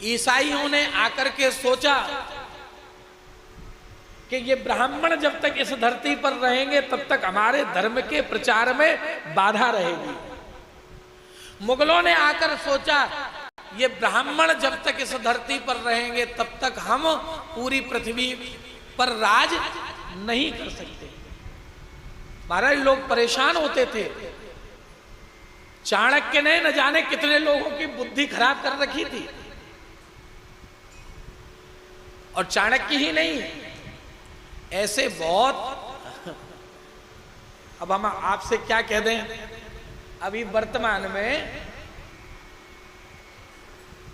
ईसाइयों ने आकर के सोचा कि ये ब्राह्मण जब तक इस धरती पर रहेंगे तब तक हमारे धर्म के प्रचार में बाधा रहेगी। मुगलों ने आकर सोचा ये ब्राह्मण जब तक इस धरती पर रहेंगे तब तक हम पूरी पृथ्वी पर राज नहीं कर सकते। महाराज लोग परेशान होते थे। चाणक्य ने न जाने कितने लोगों की बुद्धि खराब कर रखी थी। और चाणक्य ही नहीं, ऐसे बहुत, अब हम आपसे क्या कह दें, अभी वर्तमान में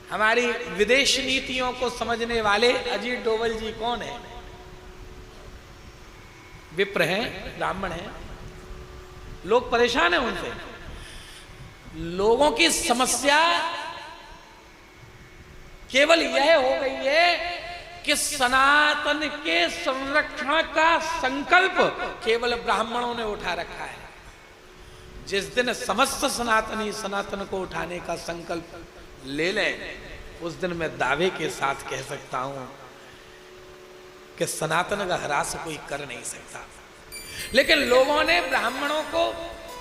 हमारी विदेश नीतियों को समझने वाले अजीत डोभाल जी कौन है? विप्र हैं, ब्राह्मण हैं, लोग परेशान हैं उनसे। लोगों की समस्या केवल यह हो गई है कि सनातन के संरक्षण का संकल्प केवल ब्राह्मणों ने उठा रखा है। जिस दिन समस्त सनातनी सनातन को उठाने का संकल्प ले लें, उस दिन मैं दावे के साथ कह सकता हूं कि सनातन का ह्रास कोई कर नहीं सकता। लेकिन लोगों ने ब्राह्मणों को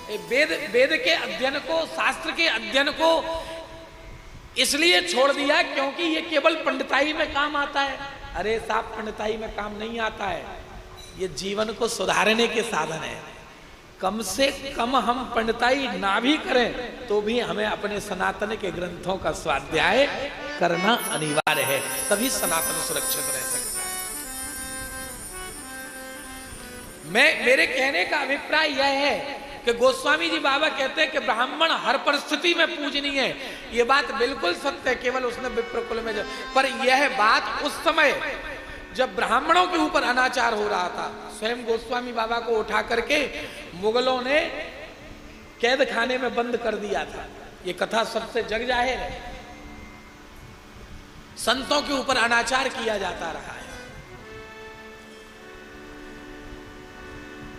वेद के अध्ययन को, शास्त्र के अध्ययन को इसलिए छोड़ दिया क्योंकि ये केवल पंडिताई में काम आता है। अरे साहब, पंडिताई में काम नहीं आता है, ये जीवन को सुधारने के साधन है। कम से कम हम पंडिताई ना भी करें तो भी हमें अपने सनातन के ग्रंथों का स्वाध्याय करना अनिवार्य है, तभी सनातन सुरक्षित रह सकता है। मेरे कहने का अभिप्राय यह है कि गोस्वामी जी बाबा कहते हैं कि ब्राह्मण हर परिस्थिति में पूजनीय है। ये बात बिल्कुल सत्य है, केवल उसने विप्रकुल में पर यह बात उस समय जब ब्राह्मणों के ऊपर अनाचार हो रहा था, स्वयं गोस्वामी बाबा को उठा करके मुगलों ने कैद खाने में बंद कर दिया था। ये कथा सबसे जग जाहिर है। संतों के ऊपर अनाचार किया जाता रहा है।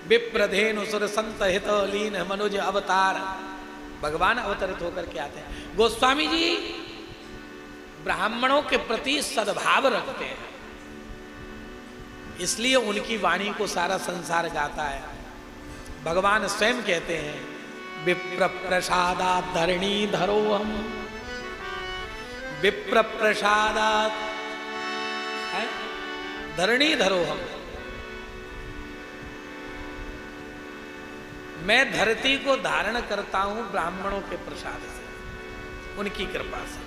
विप्रधेनु सुर संत हित लीन मनुज अवतार, भगवान अवतरित होकर के आते हैं। गोस्वामी जी ब्राह्मणों के प्रति सद्भाव रखते हैं, इसलिए उनकी वाणी को सारा संसार गाता है। भगवान स्वयं कहते हैं, विप्र प्रसादात् धरणी धरो हम, विप्र प्रसादात् धरणी धरो हम। मैं धरती को धारण करता हूं ब्राह्मणों के प्रसाद से, उनकी कृपा से।